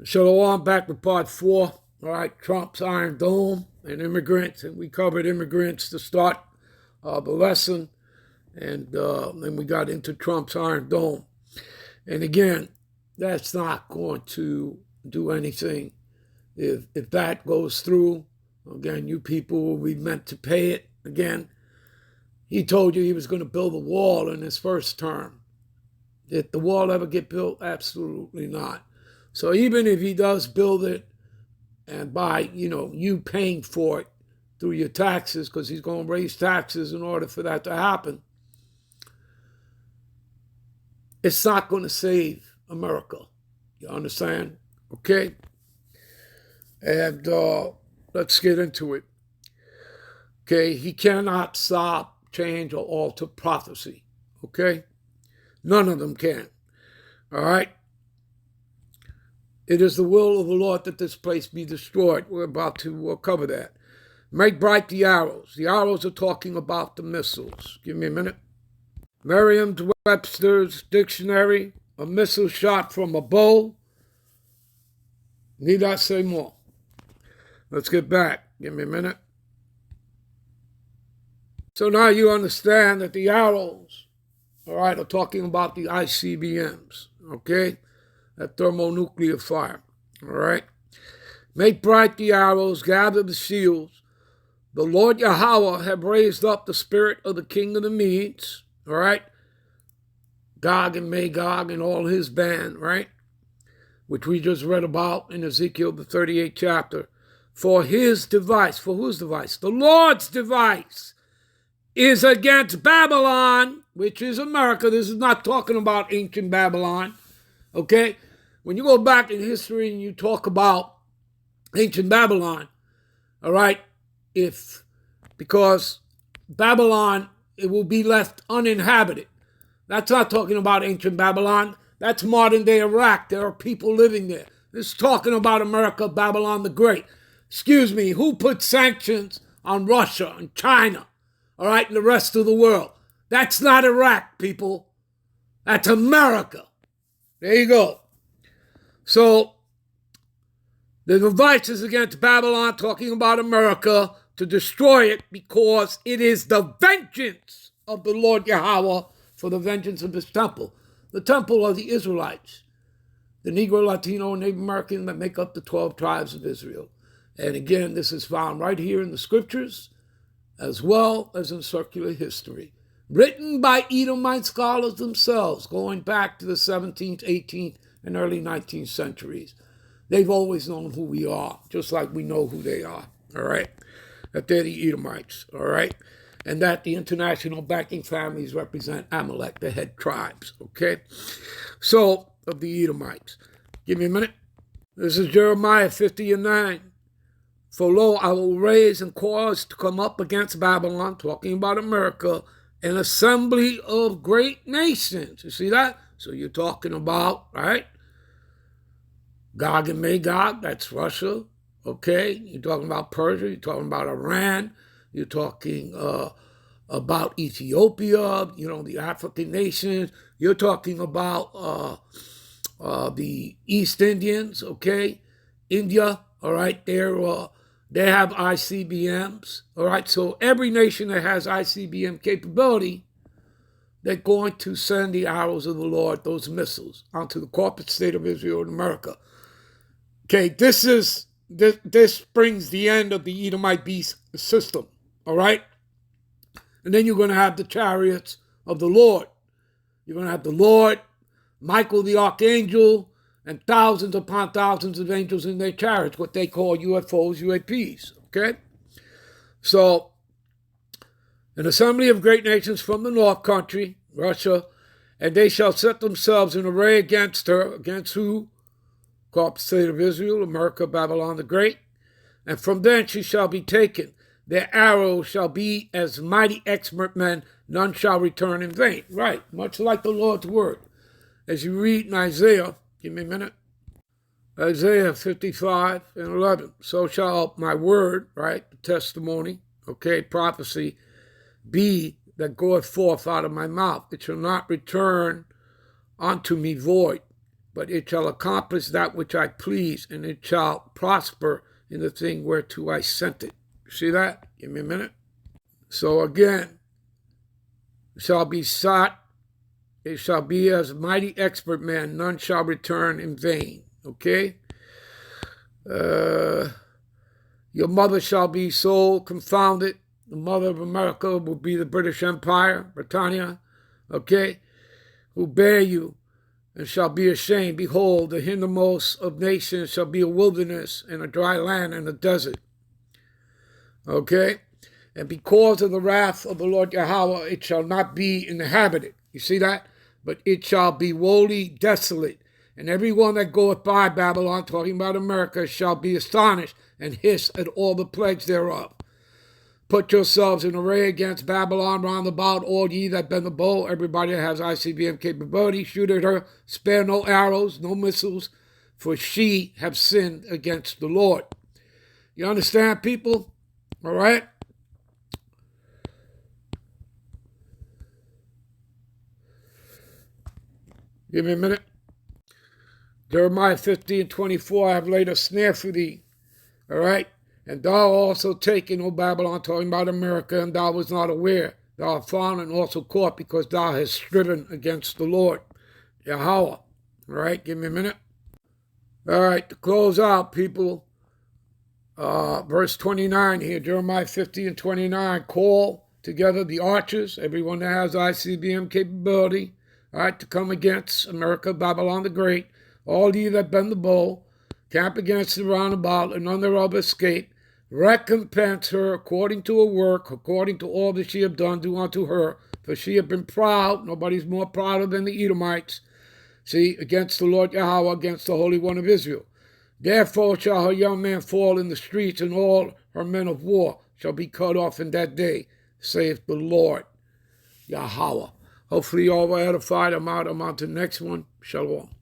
Shalom, back with part 4. All right, Trump's Iron Dome and immigrants. And we covered immigrants to start the lesson. And then we got into Trump's Iron Dome. And again, that's not going to do anything. If that goes through, again, you people will be meant to pay it. Again, he told you he was going to build a wall in his first term. Did the wall ever get built? Absolutely not. So even if he does build it, and by, you paying for it through your taxes, because he's going to raise taxes in order for that to happen, it's not going to save America. You understand? Okay? And let's get into it. Okay? He cannot stop, change, or alter prophecy. Okay? None of them can. All right? It is the will of the Lord that this place be destroyed. We're about to cover that. Make bright the arrows. The arrows are talking about the missiles. Give me a minute. Merriam-Webster's dictionary, a missile shot from a bow. Need I say more? Let's get back. Give me a minute. So now you understand that the arrows, all right, are talking about the ICBMs, okay? That thermonuclear fire, all right? Make bright the arrows, gather the shields. The Lord Yahweh have raised up the spirit of the king of the Medes, all right? Gog and Magog and all his band, right? Which we just read about in Ezekiel, the 38th chapter. For his device, for whose device? The Lord's device is against Babylon, which is America. This is not talking about ancient Babylon, okay? When you go back in history and you talk about ancient Babylon, all right, because Babylon, it will be left uninhabited. That's not talking about ancient Babylon. That's modern day Iraq. There are people living there. This is talking about America, Babylon the Great. Excuse me, who put sanctions on Russia and China, all right, and the rest of the world? That's not Iraq, people. That's America. There you go. So, the device is against Babylon, talking about America, to destroy it because it is the vengeance of the Lord Yahweh for the vengeance of his temple. The temple of the Israelites, the Negro, Latino, and Native American that make up the 12 tribes of Israel. And again, this is found right here in the scriptures, as well as in circular history, written by Edomite scholars themselves, going back to the 17th, 18th, and early 19th centuries. They've always known who we are, just like we know who they are, all right? That they're the Edomites, all right? And that the international banking families represent Amalek, the head tribes, okay? So, of the Edomites. Give me a minute. This is Jeremiah 50:9. For lo, I will raise and cause to come up against Babylon, talking about America, an assembly of great nations. You see that? So you're talking about, right? Gog and Magog, that's Russia, okay? You're talking about Persia, you're talking about Iran, you're talking about Ethiopia, the African nations, you're talking about the East Indians, okay? India, all right, they have ICBMs, all right? So every nation that has ICBM capability, they're going to send the arrows of the Lord, those missiles, onto the corporate state of Israel and America. Okay, this brings the end of the Edomite beast system, all right? And then you're going to have the chariots of the Lord. You're going to have the Lord, Michael the archangel, and thousands upon thousands of angels in their chariots, what they call UFOs, UAPs, okay? So, an assembly of great nations from the north country, Russia, and they shall set themselves in array against her. Against who? Corporate state of Israel, America, Babylon the Great. And from thence she shall be taken. Their arrows shall be as mighty expert men, none shall return in vain. Right, much like the Lord's word. As you read in Isaiah, give me a minute. Isaiah 55:11. So shall my word, right, the testimony, okay, prophecy, be that goeth forth out of my mouth. It shall not return unto me void, but it shall accomplish that which I please, and it shall prosper in the thing whereto I sent it. See that? Give me a minute. So again, shall be sought, it shall be as mighty expert man, none shall return in vain. Okay? Your mother shall be so confounded. The mother of America will be the British Empire, Britannia, okay, who bear you and shall be ashamed. Behold, the hindermost of nations shall be a wilderness and a dry land and a desert. Okay? And because of the wrath of the Lord Yahweh, it shall not be inhabited. You see that? But it shall be wholly desolate. And everyone that goeth by Babylon, talking about America, shall be astonished and hiss at all the plagues thereof. Put yourselves in array against Babylon round about, all ye that bend the bow. Everybody that has ICBM capability, shoot at her. Spare no arrows, no missiles, for she have sinned against the Lord. You understand, people? All right? Give me a minute. Jeremiah 15:24, I have laid a snare for thee. All right? And thou also taken, O Babylon, talking about America, and thou was not aware. Thou art found and also caught, because thou hast striven against the Lord, Yahweh. All right? Give me a minute. All right, to close out, people, verse 29 here, Jeremiah 15:29, call together the archers, everyone that has ICBM capability, all right, to come against America, Babylon the Great, all ye that bend the bow, camp against the roundabout, and none thereof escape. Recompense her according to her work, according to all that she have done, do unto her. For she have been proud, nobody's more prouder than the Edomites, see, against the Lord Yahweh, against the Holy One of Israel. Therefore shall her young man fall in the streets, and all her men of war shall be cut off in that day, saith the Lord Yahweh. Hopefully you all were edified. I'm out. I'm on to the next one. Shalom.